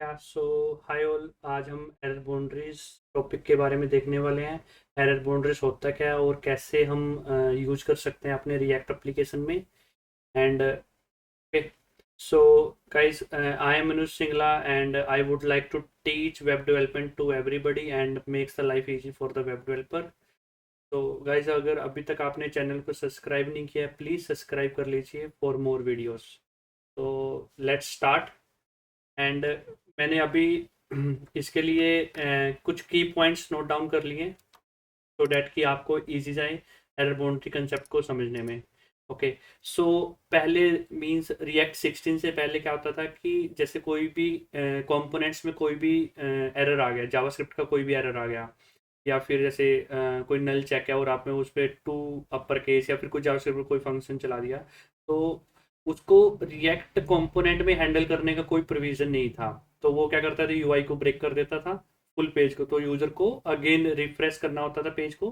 या सो hi all. आज हम एरर बाउंड्रीज टॉपिक के बारे में देखने वाले हैं। एरर बाउंड्रीज होता क्या है और कैसे हम यूज कर सकते हैं अपने रिएक्ट एप्लीकेशन में। And so guys, I am Anuj Singla and I would like to teach web development to everybody and makes the life easy for the web developer. तो गाइस, अगर अभी तक आपने चैनल को सब्सक्राइब नहीं किया है, प्लीज़ सब्सक्राइब कर लीजिए फॉर मोर वीडियोस। तो लेट्स स्टार्ट। एंड मैंने अभी इसके लिए कुछ की पॉइंट्स नोट डाउन कर लिए सो डैट कि आपको इजी जाए एरर बाउंड्री कंसेप्ट को समझने में। ओके। सो पहले मींस रिएक्ट 16 से पहले क्या होता था कि जैसे कोई भी कंपोनेंट्स में कोई भी एरर आ गया, जावास्क्रिप्ट का कोई भी एरर आ गया, या फिर जैसे कोई नल चेक है और आपने उस पर टू अपर केस या फिर कुछ जावास्क्रिप्ट में कोई फंक्शन चला दिया, तो उसको रिएक्ट कंपोनेंट में हैंडल करने का कोई प्रोविजन नहीं था। तो वो क्या करता था, यूआई को ब्रेक कर देता था, फुल पेज को। तो यूजर को अगेन रिफ्रेश करना होता था पेज को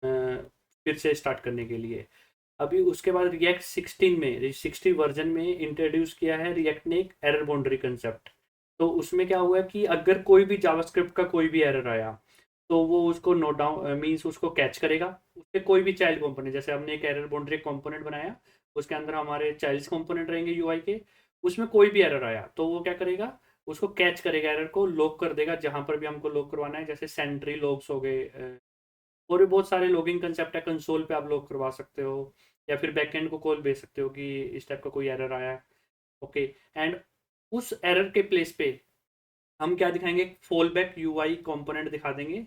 फिर से स्टार्ट करने के लिए। अभी उसके बाद रिएक्ट 16 में 60 वर्जन में इंट्रोड्यूस किया है रिएक्ट ने एक एरर बाउंड्री कंसेप्ट। तो उसमें क्या हुआ कि अगर कोई भी जावास्क्रिप्ट का कोई भी एरर आया, तो वो उसको नोट डाउन मीन्स उसको कैच करेगा। उसके कोई भी चाइल्ड कंपोनेंट, जैसे हमने एक एरर बाउंड्री कंपोनेंट बनाया, उसके अंदर हमारे चाइल्ड कंपोनेंट रहेंगे यूआई के। उसमें कोई भी एरर आया तो वो क्या करेगा, उसको कैच करेगा, एरर को लॉक कर देगा जहां पर भी हमको लॉक करवाना है। जैसे सेंट्री लॉग्स हो गए, और भी बहुत सारे लॉगिंग कंसेप्ट है। कंसोल पे आप लॉक करवा सकते हो, या फिर बैकएंड को कॉल भेज सकते हो कि इस टाइप का कोई एरर आया है। ओके। एंड उस एरर के प्लेस पे हम क्या दिखाएंगे, फॉल बैक यूआई कंपोनेंट दिखा देंगे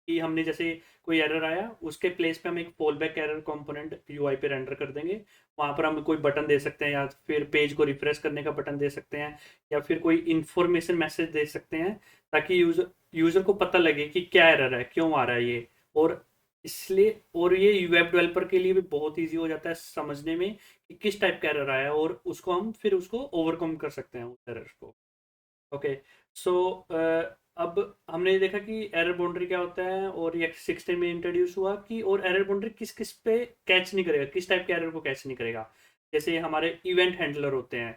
कि हमने जैसे कोई एरर आया, उसके प्लेस पे हम एक fall back error component UI पे रेंडर कर देंगे। वहां पर हम कोई बटन दे सकते हैं, या फिर पेज को रिफ्रेश करने का बटन दे सकते हैं, या फिर कोई इंफॉर्मेशन मैसेज दे सकते हैं, ताकि यूजर यूजर को पता लगे कि क्या एरर है, क्यों आ रहा है ये। और इसलिए, और ये वेब डेवलपर के लिए भी बहुत ईजी हो जाता है समझने में कि किस टाइप का एरर आया है, और उसको हम फिर उसको ओवरकम कर सकते हैं उस एरर को। ओके। सो अब हमने देखा कि एरर बाउंड्री क्या होता है, और ये 16 में इंट्रोड्यूस हुआ कि और एरर बाउंड्री किस किस पे कैच नहीं करेगा, किस टाइप के एरर को कैच नहीं करेगा। जैसे हमारे इवेंट हैंडलर होते हैं,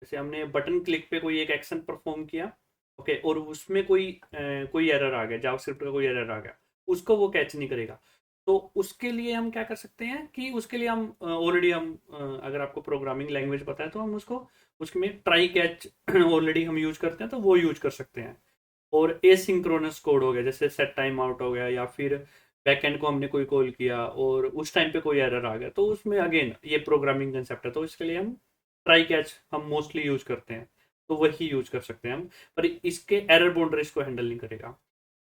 जैसे हमने बटन क्लिक पे कोई एक एक्शन परफॉर्म किया, ओके, और उसमें कोई एरर आ गया, जावास्क्रिप्ट का कोई एरर आ गया, उसको वो कैच नहीं करेगा। तो उसके लिए हम क्या कर सकते हैं कि उसके लिए हम ऑलरेडी हम अगर आपको प्रोग्रामिंग लैंग्वेज पता है तो हम उसको उसमें ट्राई कैच ऑलरेडी हम यूज करते हैं, तो वो यूज कर सकते हैं। और एसिंक्रोनस कोड हो गया, जैसे सेट टाइम आउट हो गया, या फिर बैकएंड को हमने कोई कॉल किया और उस टाइम पे कोई एरर आ गया, तो उसमें अगेन ये प्रोग्रामिंग कंसेप्ट है, तो इसके लिए हम ट्राई कैच हम मोस्टली यूज करते हैं। तो वही यूज कर सकते हैं हम, पर इसके एरर बाउंड्रीज को हैंडल नहीं करेगा।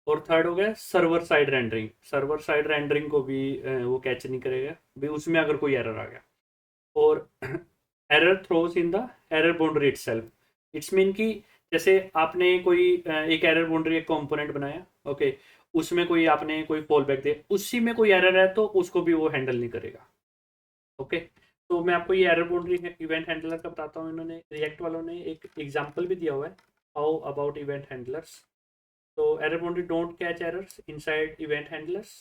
और थर्ड हो गया server side rendering. Server side rendering को भी वो कैच नहीं करेगा भी उसमें अगर कोई एरर आ गया। और error throws in the error boundary itself. It's mean कि जैसे आपने कोई एक एरर बाउंड्री एक कंपोनेंट बनाया, ओके, उसमें कोई आपने कोई फॉल बैक दे, उसी में कोई एरर है तो उसको भी वो हैंडल नहीं करेगा। ओके। तो मैं आपको ये एरर बाउंड्री इवेंट हैंडलर का बताता हूँ। इन्होंने रिएक्ट वालों ने एक एग्जांपल भी दिया हुआ है, हाउ अबाउट इवेंट हैंडलर्स। तो error boundary don't catch errors inside event handlers.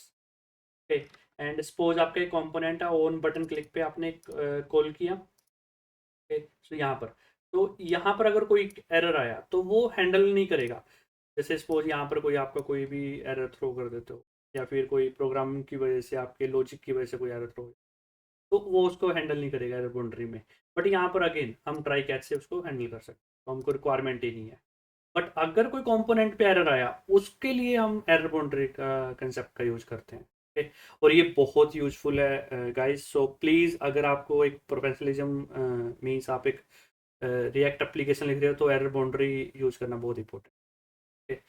Okay. And suppose आपका एक कंपोनेंट है, ऑन बटन क्लिक पे आपने कॉल किया, ओके, तो यहाँ पर अगर कोई एरर आया तो वो हैंडल नहीं करेगा। जैसे सपोज यहाँ पर कोई आपका कोई भी एरर थ्रो कर देते हो, या फिर कोई प्रोग्राम की वजह से, आपके लॉजिक की वजह से कोई एरर थ्रो, तो वो उसको हैंडल नहीं करेगा एरर बाउंड्री में। बट यहाँ पर अगेन हम ट्राई कैच से उसको हैंडल कर सकते हैं, तो हमको रिक्वायरमेंट ही नहीं है। बट अगर कोई कंपोनेंट पे एरर आया, उसके लिए हम एरर बाउंड्री का कंसेप्ट का यूज करते हैं। okay? और ये बहुत यूजफुल है गाइस। सो प्लीज़, अगर आपको एक प्रोफेशनलिज्म मीन्स आप एक रिएक्ट एप्लीकेशन लिख रहे हो, तो एरर बाउंड्री यूज करना बहुत इंपॉर्टेंट है।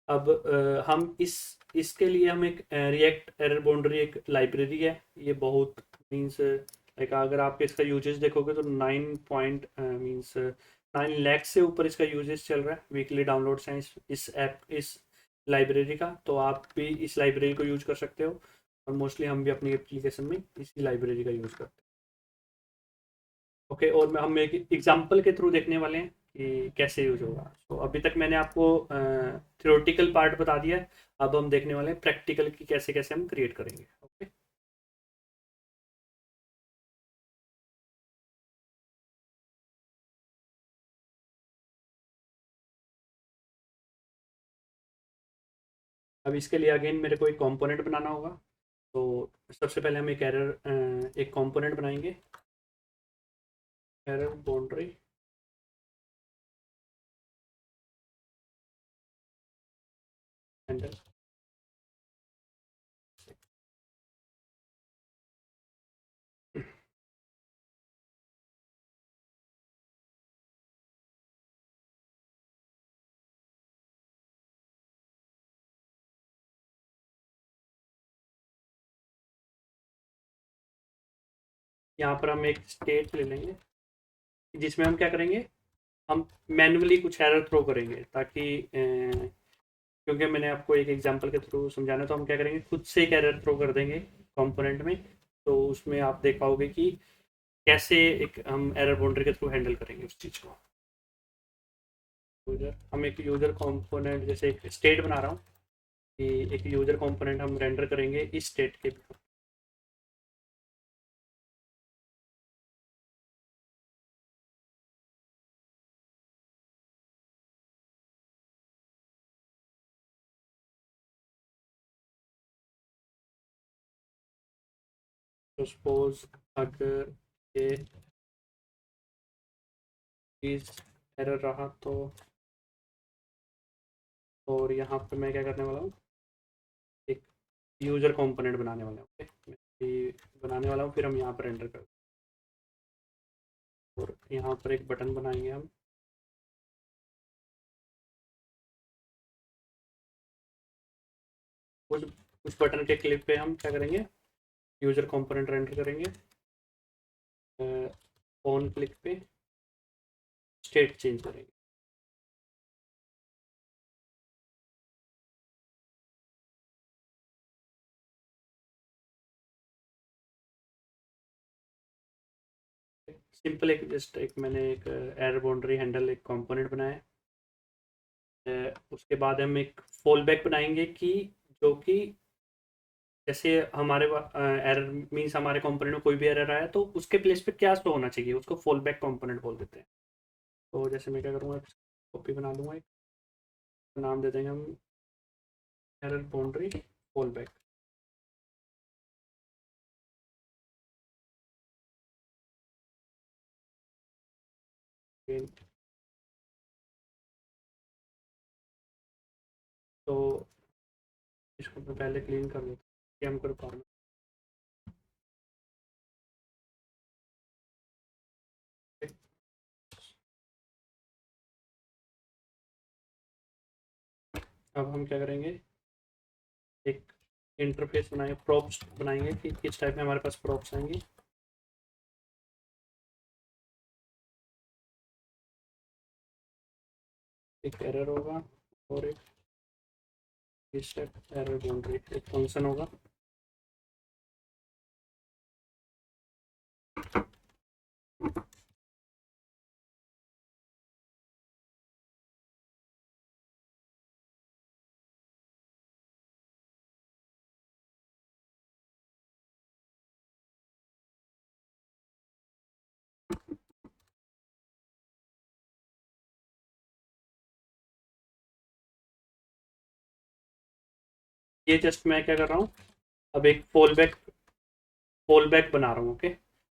अब हम इसके लिए हम एक रिएक्ट एरर बाउंड्री एक लाइब्रेरी है, ये बहुत मीन्स लाइक अगर आप इसका यूजेस देखोगे तो 9 पॉइंट मीन्स 9 लाख से ऊपर इसका यूजेस चल रहा है, वीकली डाउनलोड्स हैं इस ऐप इस लाइब्रेरी का। तो आप भी इस लाइब्रेरी को यूज कर सकते हो, और मोस्टली हम भी अपनी एप्लीकेशन में इसी लाइब्रेरी का यूज करते हैं। ओके। और हम एक एग्जांपल के थ्रू देखने वाले हैं कि कैसे यूज होगा। तो अभी तक मैंने आपको थ्योरेटिकल पार्ट बता दिया है, अब हम देखने वाले हैं प्रैक्टिकल की कैसे कैसे हम क्रिएट करेंगे। ओके। अब इसके लिए अगेन मेरे को एक कंपोनेंट बनाना होगा। तो सबसे पहले हम एक कंपोनेंट बनाएंगे, एरर बाउंड्री हैंडल। यहाँ पर हम एक स्टेट ले लेंगे जिसमें हम क्या करेंगे, हम मैन्युअली कुछ एरर थ्रो करेंगे ताकि क्योंकि मैंने आपको एक एग्जांपल के थ्रू समझाना है, तो हम क्या करेंगे, खुद से एक एरर थ्रो कर देंगे कंपोनेंट में। तो उसमें आप देख पाओगे कि कैसे एक हम एरर बाउंड्री के थ्रू हैंडल करेंगे उस चीज़ को। यूजर, हम एक यूजर कंपोनेंट जैसे एक स्टेट बना रहा हूँ कि एक यूजर कंपोनेंट हम रेंडर करेंगे इस स्टेट के। तो सपोज अगर ये चीज़ एरर रहा तो, और यहाँ पर मैं क्या करने वाला हूँ, एक यूजर कंपोनेंट बनाने वाला हूँ। ओके, मैं ये बनाने वाला हूँ, फिर हम यहाँ पर एंटर कर, और यहाँ पर एक बटन बनाएंगे हम। उस बटन के क्लिक पे हम क्या करेंगे, यूजर कंपोनेंट रेंडर करेंगे। ऑन क्लिक पे स्टेट चेंज करेंगे। सिंपल एक जस्ट एक मैंने एक एरर बाउंड्री हैंडल एक कंपोनेंट बनाया है। उसके बाद हम एक फॉल बैक बनाएंगे कि जो कि जैसे हमारे एरर मीन्स हमारे कंपोनेंट में कोई भी एरर आया तो उसके प्लेस पे क्या स्टोर होना चाहिए, उसको फॉल बैक कंपोनेंट बोल देते हैं। तो जैसे मैं क्या करूँगा, कॉपी बना लूँगा, एक नाम दे देंगे हम एरर बाउंड्री फॉल बैक। तो इसको मैं पहले क्लीन कर देता हूँ कि हमको रिक्वायरमेंट। अब हम क्या करेंगे, एक इंटरफेस बनाएंगे, प्रॉप्स बनाएंगे कि किस टाइप में हमारे पास प्रॉप्स आएंगे। एक एरर होगा और एक इस टाइप एरर बाउंड्री एक फंक्शन होगा। ये जस्ट मैं क्या कर रहा हूँ, अब एक फॉल बैक बना रहा हूँ। ओके,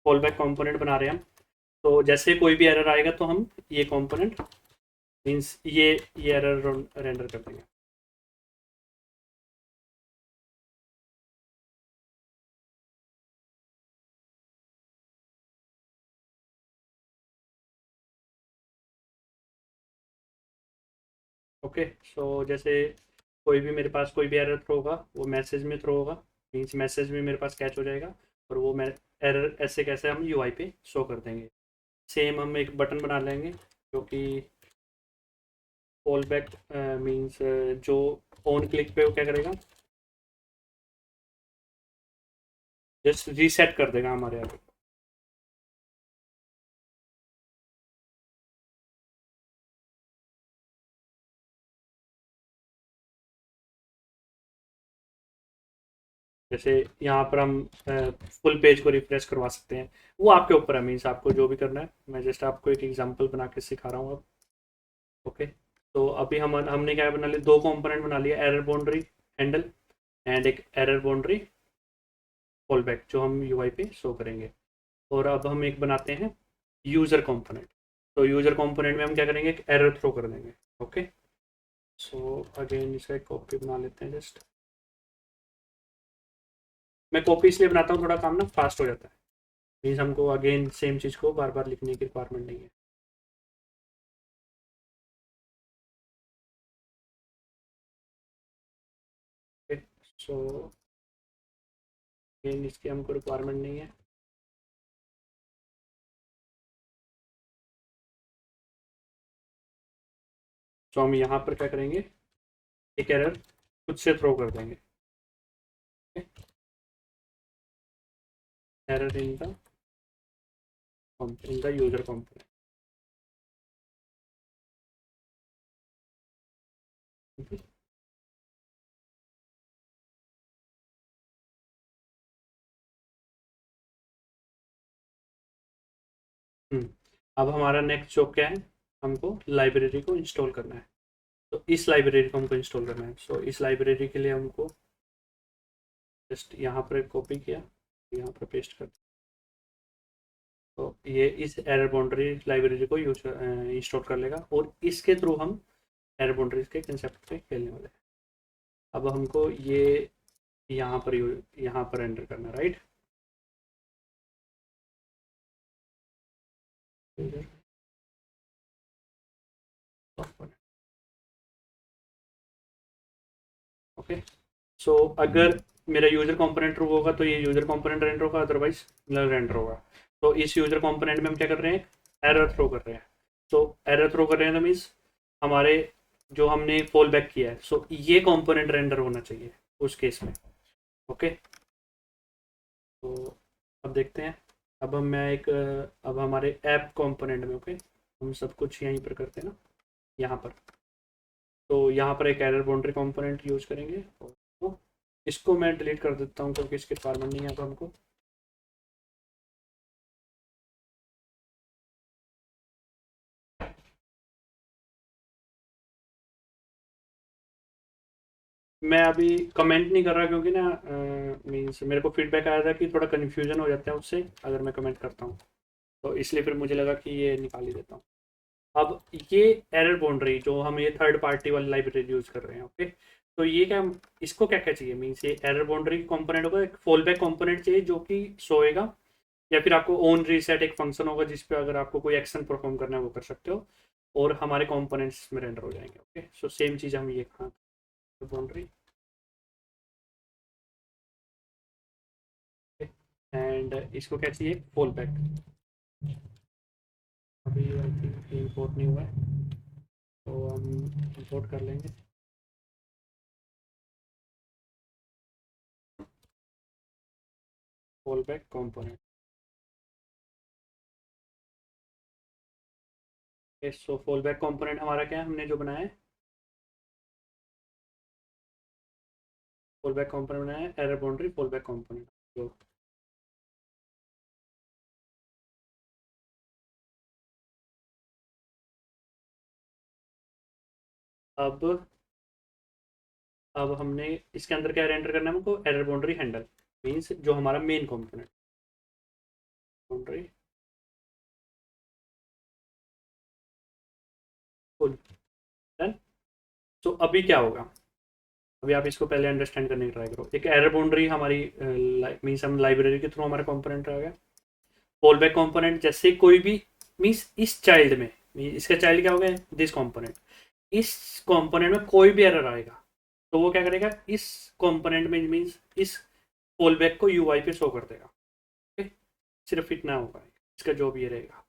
फॉल बैक कॉम्पोनेंट बना रहे हैं हम। तो जैसे कोई भी एरर आएगा तो हम ये कंपोनेंट मीन्स ये एरर रेंडर कर देंगे। ओके, सो जैसे कोई भी मेरे पास कोई भी एरर थ्रो होगा वो मैसेज में थ्रो होगा, मीन्स मैसेज में मेरे पास कैच हो जाएगा, और वो एरर ऐसे कैसे हम यूआई पे शो कर देंगे। सेम हम एक बटन बना लेंगे जो कि फॉल बैक मीन्स जो ऑन क्लिक पे वो क्या करेगा, जस्ट रीसेट कर देगा हमारे एरर। जैसे यहाँ पर हम फुल पेज को रिफ्रेश करवा सकते हैं, वो आपके ऊपर है, मीन्स आपको जो भी करना है। मैं जस्ट आपको एक एग्जांपल बना के सिखा रहा हूँ अब। ओके, तो अभी हमने क्या बना लिया, दो कंपोनेंट बना लिया, एरर बाउंड्री हैंडल एंड एक एरर बाउंड्री फॉल बैक जो हम यूआई पे शो करेंगे। और अब हम एक बनाते हैं यूज़र कंपोनेंट। तो यूज़र कंपोनेंट में हम क्या करेंगे, एक एरर थ्रो कर देंगे। ओके, सो अगेन इसका एक कॉपी बना लेते हैं जस्ट। मैं कॉपी इसलिए बनाता हूँ, थोड़ा काम ना फास्ट हो जाता है, मीन्स हमको अगेन सेम चीज़ को बार बार लिखने की रिक्वायरमेंट नहीं है। ओके, सो अगेन इसकी हमको रिक्वायरमेंट नहीं है। तो हम यहाँ पर क्या करेंगे, एक एरर खुद से थ्रो कर देंगे। Error in the user component. अब हमारा नेक्स्ट जॉब क्या है, हमको लाइब्रेरी को इंस्टॉल करना है। तो इस लाइब्रेरी को हमको इंस्टॉल करना है। सो इस लाइब्रेरी के लिए हमको जस्ट यहाँ पर कॉपी किया, यहाँ पर पेस्ट कर। तो ये इस एरर बाउंड्री लाइब्रेरी को यूज इंस्टॉल कर लेगा और इसके थ्रू हम एरर बाउंड्रीज के कंसेप्ट पे खेलने वाले हैं। अब हमको ये यहाँ पर एंटर करना, राइट। ओके, सो अगर मेरा यूजर कंपोनेंट ट्रू होगा तो ये यूजर कंपोनेंट रेंडर होगा, अदरवाइज नल रेंडर होगा। तो इस यूजर कंपोनेंट में हम क्या कर रहे हैं, एरर थ्रो कर रहे हैं। तो एरर थ्रो कर रहे हैं तो मीन्स हमारे जो हमने फॉल बैक किया है, सो ये कंपोनेंट रेंडर होना चाहिए उस केस में। ओके, तो अब देखते हैं। अब हमारे ऐप कंपोनेंट में, ओके, हम सब कुछ यहीं पर करते हैं ना, यहाँ पर। तो यहाँ पर एक एरर बाउंड्री कंपोनेंट यूज करेंगे और तो इसको मैं डिलीट कर देता हूँ क्योंकि इसके रिक्वायरमेंट नहीं है अब हमको। मैं अभी कमेंट नहीं कर रहा क्योंकि ना मीन्स मेरे को फीडबैक आया था कि थोड़ा कन्फ्यूजन हो जाता है उससे अगर मैं कमेंट करता हूँ, तो इसलिए फिर मुझे लगा कि ये निकाल ही देता हूँ। अब ये एरर बाउंड्री जो हम ये थर्ड पार्टी वाली लाइब्रेरी यूज कर रहे हैं, ओके, तो ये क्या, इसको क्या क्या चाहिए, मीन्स ये एरर बाउंड्री कंपोनेंट होगा, एक फॉल बैक कंपोनेंट चाहिए जो कि सोएगा, या फिर आपको ओन रीसेट एक फंक्शन होगा जिस पे अगर आपको कोई एक्शन परफॉर्म करना है वो कर सकते हो और हमारे कंपोनेंट्स में रेंडर हो जाएंगे। ओके, सो सेम चीज़ हम ये कहाँ, बाउंड्री एंड इसको क्या चाहिए, फॉल बैक। अभी आई थिंक इम्पोर्ट नहीं हुआ है, तो हम इम्पोर्ट कर लेंगे। फॉल बैक कंपोनेंट, सो फॉल बैक कंपोनेंट हमारा क्या है, हमने जो बनाया है फॉल बैक कंपोनेंट बनाया है, error boundary fall back component. तो अब हमने इसके अंदर क्या रेंडर करना है हमको, एरर बाउंड्री हैंडल, मीन्स जो हमारा main component boundary full done. तो अभी क्या होगा, अभी आप इसको पहले अंडरस्टैंड करने की ट्राई करो। एक एरर बाउंड्री हमारी मीन्स हम लाइब्रेरी के थ्रू हमारा कंपोनेंट आ गया। फॉल बैक कंपोनेंट जैसे कोई भी, मीन्स इस चाइल्ड में, इसका चाइल्ड क्या हो गया, दिस कंपोनेंट, इस कंपोनेंट में कोई भी एरर आएगा तो वो क्या करेगा, इस कंपोनेंट में मीन्स इस फॉल बैक को यूआई पे शो कर देगा। okay? सिर्फ इतना होगा इसका जो भी ये रहेगा।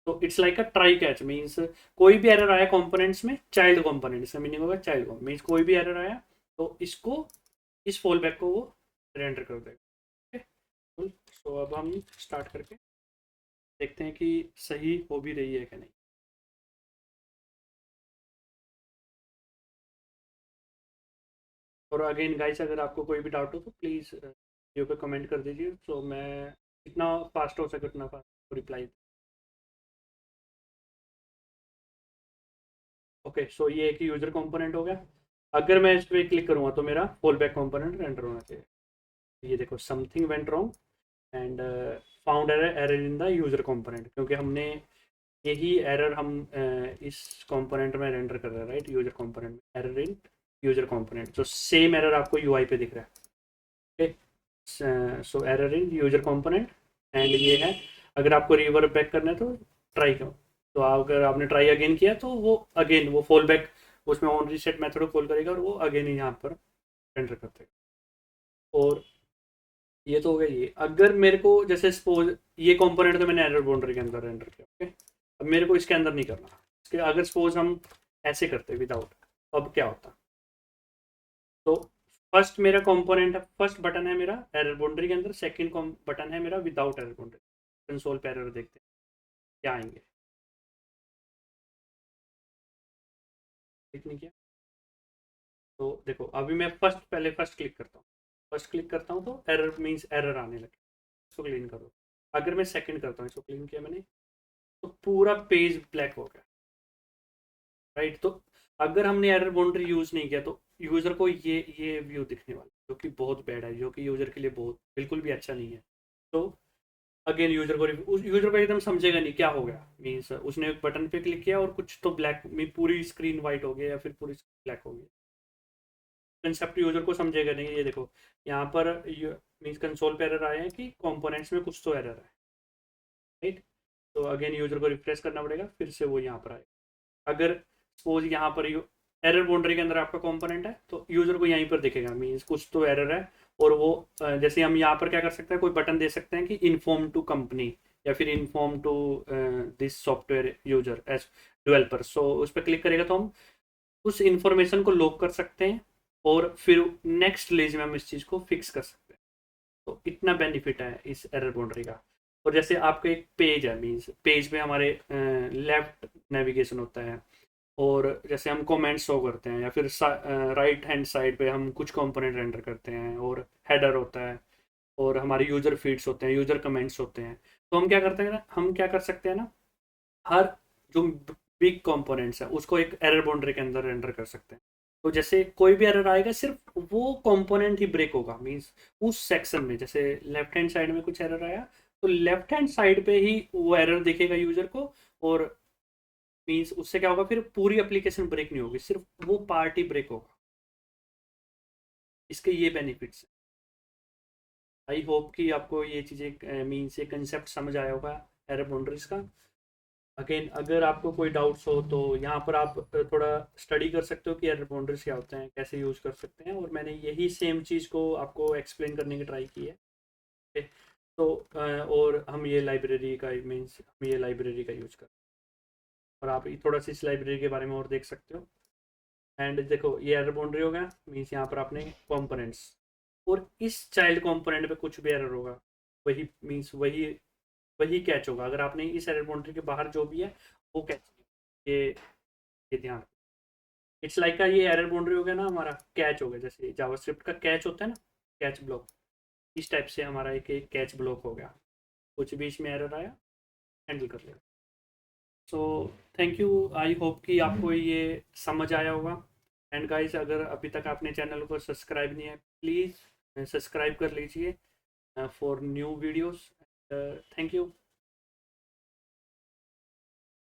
तो it's like a try catch, means कोई भी एरर आया कंपोनेंट्स में, चाइल्ड कंपोनेंट, इसका मीनिंग होगा चाइल्ड कंपोनेंट, मीन्स कोई भी एरर आया तो इसको, इस फॉल बैक को वो रेंडर कर देगा। ओके, सो अब हम स्टार्ट करके देखते हैं कि सही हो भी रही है कि नहीं। और अगेन गाइस, अगर आपको कोई भी डाउट हो तो प्लीज़ वीडियो पे कमेंट कर दीजिए, तो मैं जितना फास्ट हो सके उतना फास्ट रिप्लाई। ओके, सो ये एक यूजर कंपोनेंट हो गया। अगर मैं इस पर क्लिक करूँगा तो मेरा फॉल बैक कॉम्पोनेंट रेंडर होना चाहिए। ये देखो something went wrong and found error in the user component, क्योंकि हमने यही एरर हम इस कंपोनेंट में रेंडर कर रहे हैं, राइट। यूज़र कंपोनेंट में एरर इन यूज़र कंपोनेंट, तो सेम एरर आपको यूआई पे दिख रहा है। Okay, so error in user component and ये है। अगर आपको रिवर्ट बैक करना है तो ट्राई करो, तो अगर आपने ट्राई अगेन किया तो वो अगेन वो फॉल बैक उसमें ऑन रीसेट मेथड को कॉल करेगा और वो अगेन यहाँ पर रेंडर कर देगा। और ये तो हो गया ये। अगर मेरे को जैसे सपोज ये कंपोनेंट तो मैंने एरर बाउंड्री के अंदर रेंडर किया, ओके। अब मेरे को इसके अंदर नहीं करना। इसके अगर सपोज हम ऐसे करते विदाउट, तो अब क्या होता। तो फर्स्ट मेरा कंपोनेंट है, फर्स्ट बटन है मेरा एरर बाउंड्री के अंदर, सेकंड बटन है मेरा विदाउट एरर बाउंड्री। कंसोल पे एरर देखते हैं क्या आएंगे। ठीक नहीं किया तो देखो अभी मैं पहले फर्स्ट क्लिक करता हूँ। फर्स्ट क्लिक करता हूँ तो एरर मीन्स एरर आने लगे, इसको क्लीन करो। अगर मैं सेकंड करता हूँ, इसको क्लीन किया मैंने, तो पूरा पेज ब्लैक हो गया, राइट। तो अगर हमने एरर बाउंड्री यूज नहीं किया तो यूजर को ये व्यू दिखने वाला, जो कि बहुत बैड है, जो कि यूजर के लिए बहुत बिल्कुल भी अच्छा नहीं है। तो अगेन यूजर को एकदम समझेगा नहीं क्या हो गया, मीन्स उसने एक बटन पे क्लिक किया और कुछ तो ब्लैक में पूरी स्क्रीन वाइट हो गया या फिर पूरी ब्लैक हो गई। कंसेप्ट यूजर को समझेगा नहीं। ये देखो यहाँ पर मीन्स कंसोल पे एरर आए हैं कि कंपोनेंट्स में कुछ तो एरर है, राइट। तो अगेन यूजर को रिफ्रेश करना पड़ेगा, फिर से वो यहाँ पर आएगा। अगर सपोज यहाँ पर एरर बाउंड्री के अंदर आपका कंपोनेंट है तो यूजर को यहीं पर दिखेगा, मीन्स कुछ तो एरर है। और वो जैसे हम यहाँ पर क्या कर सकते हैं, कोई बटन दे सकते हैं कि इन्फॉर्म टू कंपनी या फिर inform to this software user as developer. So उस पर क्लिक करेगा तो हम उस इंफॉर्मेशन को लॉक कर सकते हैं और फिर नेक्स्ट लेज में हम इस चीज़ को फिक्स कर सकते हैं। तो इतना बेनिफिट है इस एरर बाउंड्री का। और जैसे आपका एक पेज है, मीन्स पेज पे हमारे लेफ्ट नेविगेशन होता है, और जैसे हम कमेंट शो करते हैं या फिर राइट हैंड साइड पे हम कुछ कंपोनेंट रेंडर करते हैं, और हेडर होता है, और हमारे यूजर फीड्स होते हैं, यूजर कमेंट्स होते हैं। तो हम क्या करते हैं ना, हम क्या कर सकते हैं ना, हर जो बिग कंपोनेंट्स है उसको एक एरर बाउंड्री के अंदर रेंडर कर सकते हैं। तो जैसे कोई भी एरर आएगा सिर्फ वो कंपोनेंट ही ब्रेक होगा, मींस उस सेक्शन में जैसे लेफ्ट हैंड साइड में कुछ एरर आया तो लेफ्ट हैंड साइड पे ही वो एरर दिखेगा यूजर को। और मींस उससे क्या होगा, फिर पूरी एप्लीकेशन ब्रेक नहीं होगी, सिर्फ वो पार्ट ही ब्रेक होगा। इसके ये बेनिफिट्स हैं। आई होप कि आपको ये चीज़ें मीन्स ये कंसेप्ट समझ आया होगा एरर बाउंड्रीज का। अगेन अगर आपको कोई डाउट्स हो तो यहाँ पर आप थोड़ा स्टडी कर सकते हो कि एरर बाउंड्रीज क्या होते हैं, कैसे यूज़ कर सकते हैं। और मैंने यही सेम चीज़ को आपको एक्सप्लेन करने की ट्राई की है। ओके, तो और हम ये लाइब्रेरी का मीन्स हम ये लाइब्रेरी का यूज कर, और आप थोड़ा सा इस लाइब्रेरी के बारे में और देख सकते हो। एंड देखो ये एरर बाउंड्री हो गया, मीन्स यहाँ पर आपने कंपोनेंट्स, और इस चाइल्ड कंपोनेंट पे कुछ भी एरर होगा वही मीन्स वही कैच होगा। अगर आपने इस एरर बाउंड्री के बाहर जो भी है वो कैच, ये ये ध्यान। इट्स लाइक का ये एरर बाउंड्री हो गया ना, हमारा कैच हो गया, जैसे जावास्क्रिप्ट का कैच होता है ना, कैच ब्लॉक। इस टाइप से हमारा एक कैच ब्लॉक हो गया, कुछ भी इसमें एरर आया हैंडल कर लेगा। So thank you, I hope कि आपको ये समझ आया होगा। एंड गाइस अगर अभी तक आपने चैनल को सब्सक्राइब नहीं है, प्लीज़ सब्सक्राइब कर लीजिए for new videos. Thank you.